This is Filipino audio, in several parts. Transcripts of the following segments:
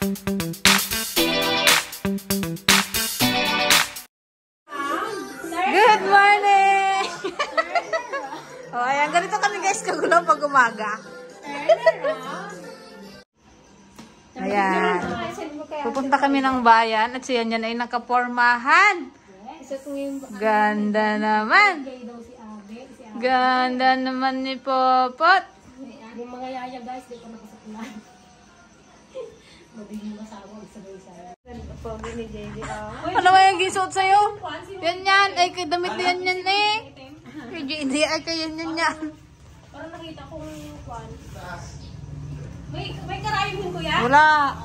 Good morning! Oh, ayan, ganito kami guys kagulo pag umaga. Ayan. Pupunta kami ng bayan at siya yan ay nakapormahan. Ganda naman. Ganda naman ni Popot. Yung mga yaya guys, di ko nakasakulan. Mabiging masawa isa-isa. Pogi ni JD. Ano ba yung gisuot sa'yo? Yan yan. Ay, kay damit yan yan eh. Kay JD ay kay yan yan. Parang nakita ko yung kwan. May karayong din kuya? Wala.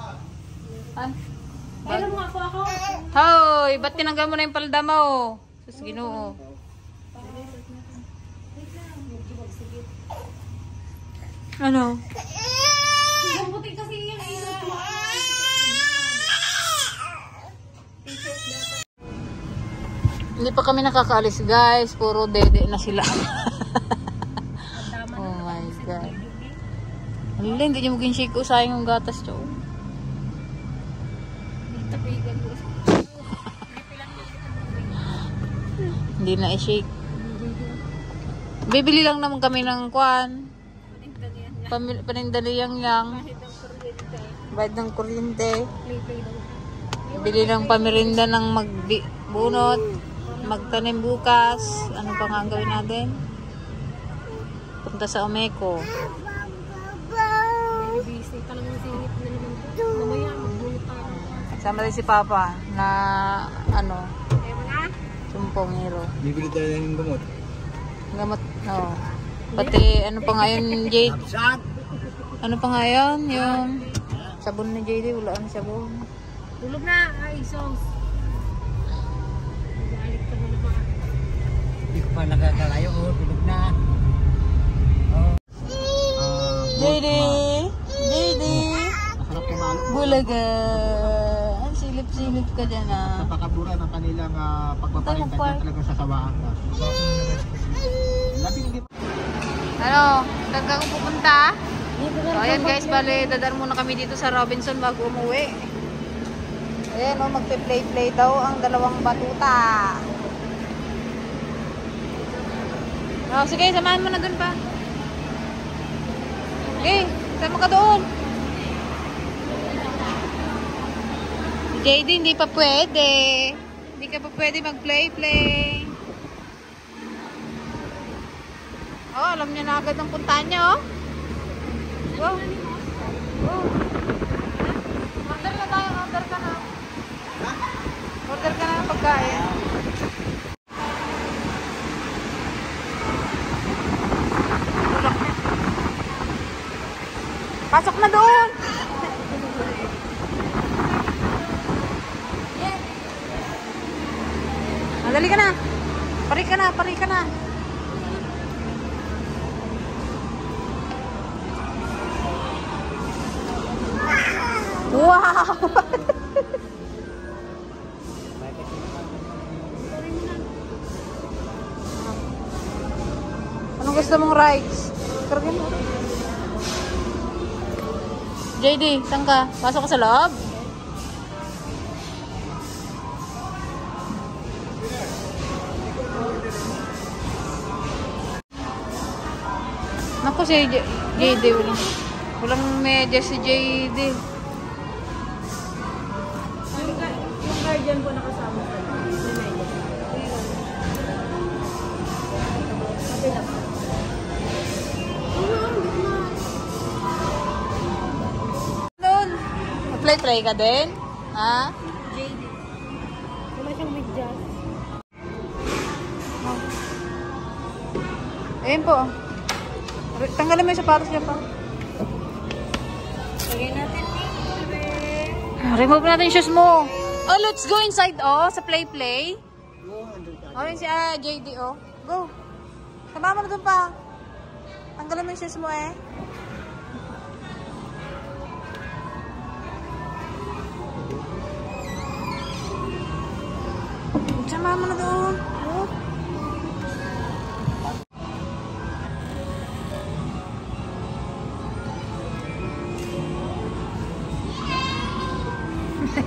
Ay. Kailan mo ako ako? Hoy, ba't tinanggal mo na yung palda mo? Sus, Ginoo. Ano? Ang puti kasi yung ilot mo. Hindi pa kami nakakaalis guys. Puro dede na sila. Oh my God. Alin, hindi niyo maging shake ko. Sayang yung gatas chow. Hindi na i-shake. Bibili lang naman kami ng kwan. Panindaliyang yang. Bayad ng kuryente. Bili ng pamirinda ng magbunot. Magtanim bukas. Ano pa nga ang gawin natin? Punta sa Omeco. Sama rin si Papa na ano, sumpong hero. Bibili tayo ng gamot. Gamot, no. Pati ano pa nga yun, Jade? Ano pa nga yun? Yung sabon ni Jade, wala ang sabon. Tulog na, ay sauce. Nag-aalit ka na naman. Hindi ko pa nakakalayo. Oh, tulog na. Oh. Jade! Jade! Masarap kumalo. Bulaga! Ang silip-silip ka dyan ah. Sa pakabura ng kanilang pagpaparinta dyan talagang sasawaan ka. Labing hindi. Ano? Saan ka kung pupunta? So, ayan guys, bale, dadaan muna kami dito sa Robinson bago umuwi. Ayan o, magpe-play-play daw ang dalawang batuta. Oh, sige, samahan mo na dun pa. Okay, sama ka doon. JD, hindi pa pwede. Hindi ka pa pwede mag-play-play. Oh, alam niya na agad ang puntahan niya, oh. Wow. Wow. Order na tayo, order ka na. Order ka na ng pagkain. Pasok na doon. Madali ka na. Pari ka na, pari ka na. Wow! Anong gusto mong rides? Karagin mo. JD, saan ka? Pasok ka sa loob? Naku si JD, walang media si JD. Yung guardian po nakasama sa Play-play ka din? Ha? JD. Wala siyang medyas. Ayun po. Tanggalin mo yung sapatos niya pa. Lagay natin Remove natin yung shoes mo. Oh, let's go inside, oh, sa play-play. Oh, yun si JD, oh. Go. Sama mo na doon pa. Tanggalin mo yung shoes mo, eh. Sama mo na doon. Oh. Kaya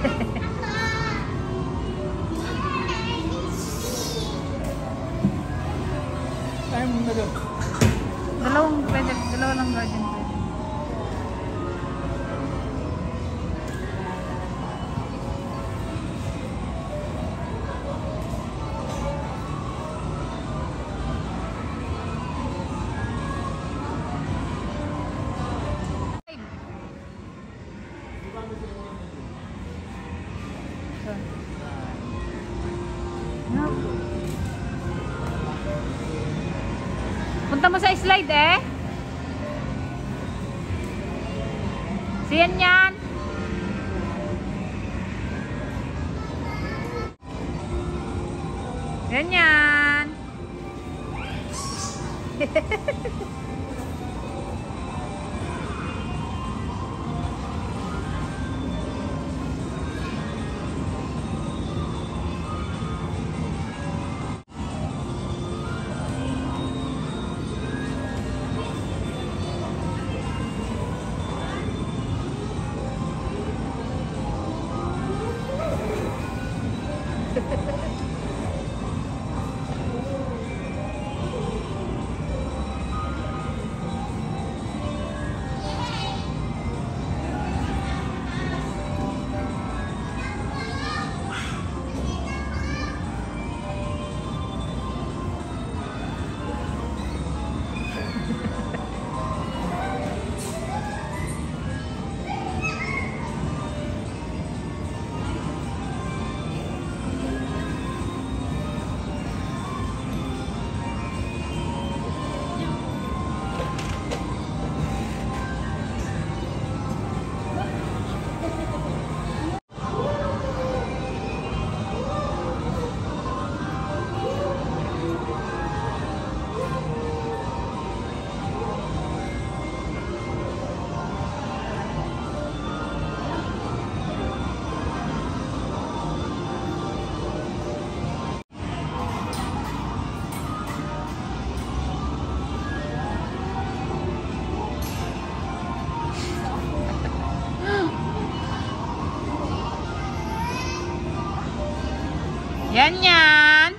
mo na doon. Dalawa lang guardian pwede. Punta mo sa slide eh. Siyan yan. Yan yan. Yan yan.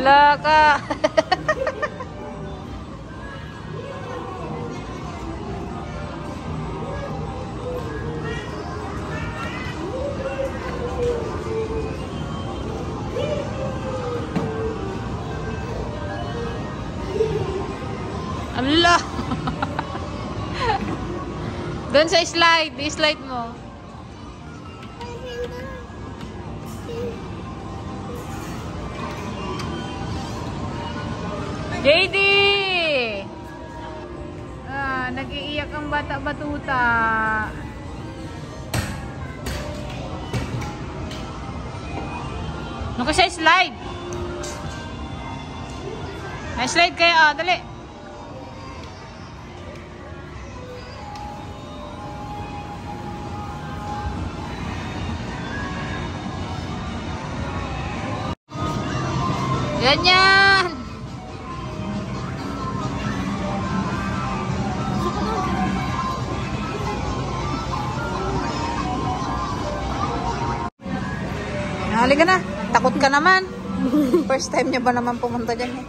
Laka. Allah. Doon sa slide, i-slide mo. JD! Nag-iiyak ang bata-batuta. Ano ka siya slide? Slide kayo, dali. Ganyan! Halika na. Takot ka naman. First time niya ba naman pumunta dyan eh?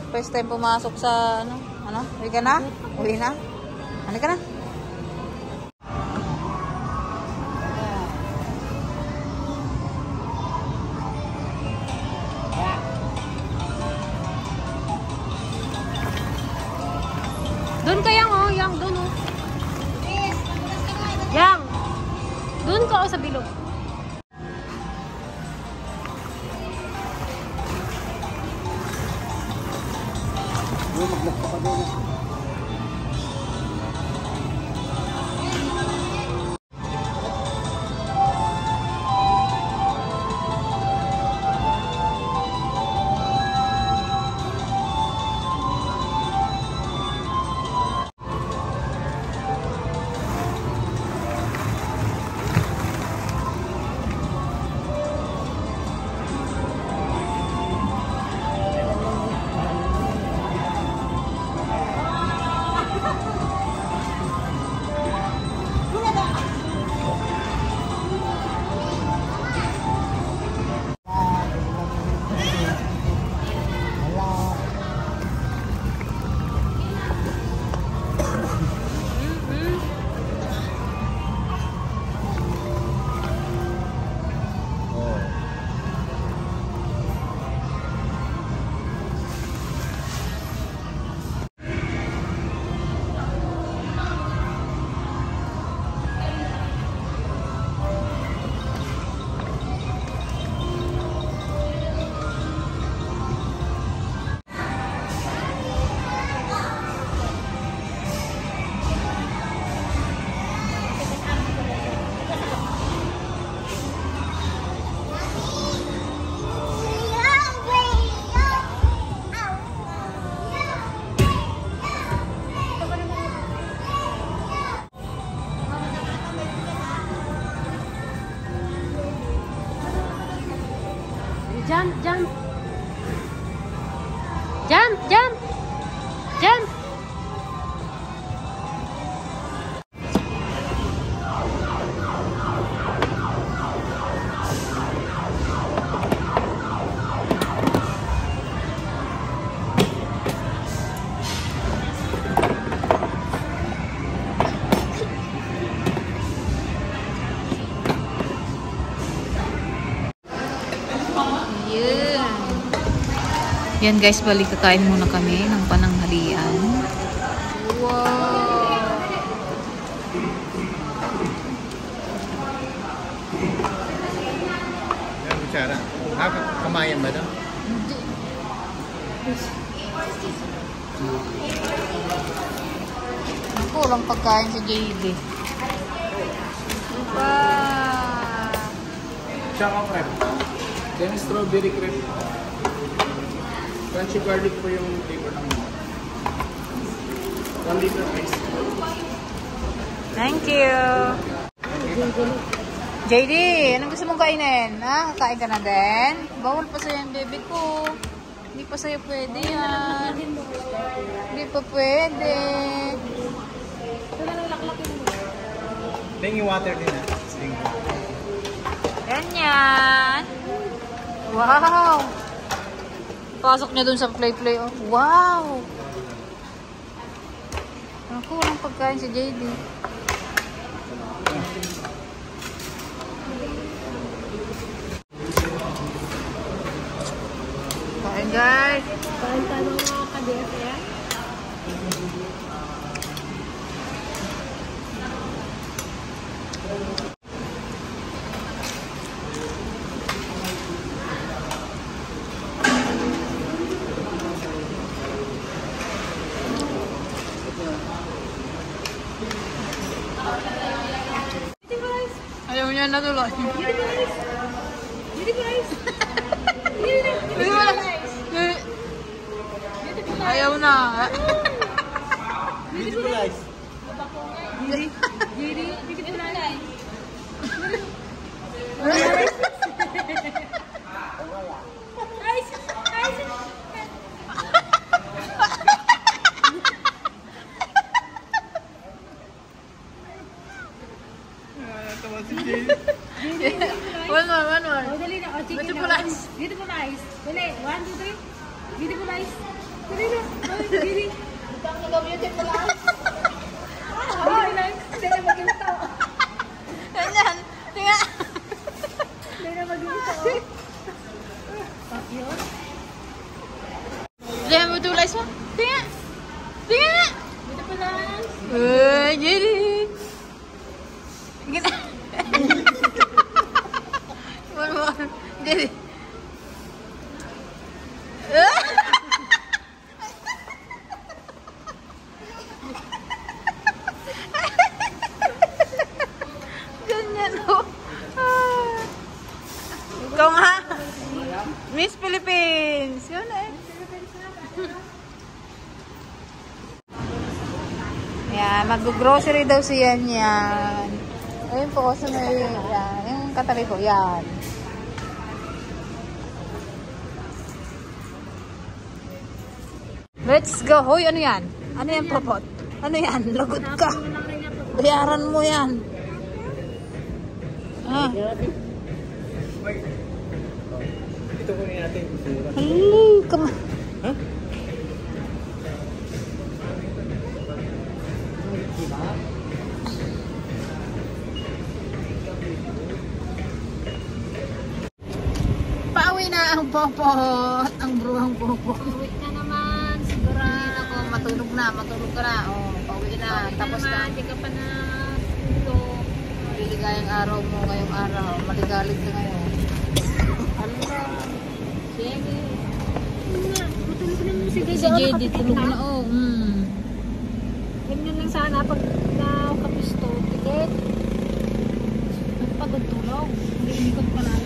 First time pumasok sa ano? Halika na? Uwi na? Halika na. Doon ka yang oh, yang doon oh. Yang. Doon ka oh sa bilog. Jump, jump. Jump, jump. Jump. Yan guys, balik kakain muna kami ng pananghalian. Wow! Yan, kutsara. Kamayan ba ito? Ako, walang pagkain sa JD. Wow! Choco crepe. Then strawberry crepe. Crunchy garlic po yung flavor ng 1 liter ice. Thank you! JD, anong gusto mong kainin? Ha? Kakain ka na din? Bawal pa sa'yo yung baby ko. Hindi pa sa'yo pwede yan. Hindi pa pwede. Then yung water din ha. Sting. Ganyan. Wow! Pasok niya dun sa play-play. Oh. Wow! Ako, walang pagkain si JD. Kain guys! Kain tayo mga ka-DFA. Ayaw niya na tuloy. Ayaw na. Beautiful eyes. One more. Oh, dali na. Oh, chicken Beautiful na. eyes. Beautiful eyes. Dali. 1, 2, 3. Beautiful eyes. Dali na. Oh, dali. Itang nag-beautiful eyes. Beautiful eyes. Dali na mag-ginto. Ganyan. Tinga. Dali na mag-ginto. Fuck you. Diyan mo beautiful eyes mo? Tinga. Tinga. Beautiful eyes. JD. Gina. One more. JD. Ganyan oh. Ikaw nga. Miss Philippines. Yun eh. Yan, mag-grocery daw siya yan. Ayun po, sa may, yan, yung katabi ko, yan. Let's go. Hoy, ano yan? Ano yan, Popot? Ano yan? Lagot ka. Bayaran mo yan. Ah. Ito kunin natin. Hello, come on. Huh? Pauwi na ang Popot. Ang bruhang Popot. Uwi na naman. Sigurado. Ako, matulog ka na. Oh, pauwi na. Tapos na. Hindi ka pa na ito. Liligayang araw mo ngayong araw. Maligalig ka ngayon. Ano ba? Sige. Matulog na naman si Si JD tulog na. Oh, Ganyan lang sana pag nakapisto. Tikit. Pagod tulog. Hindi ikot pa na.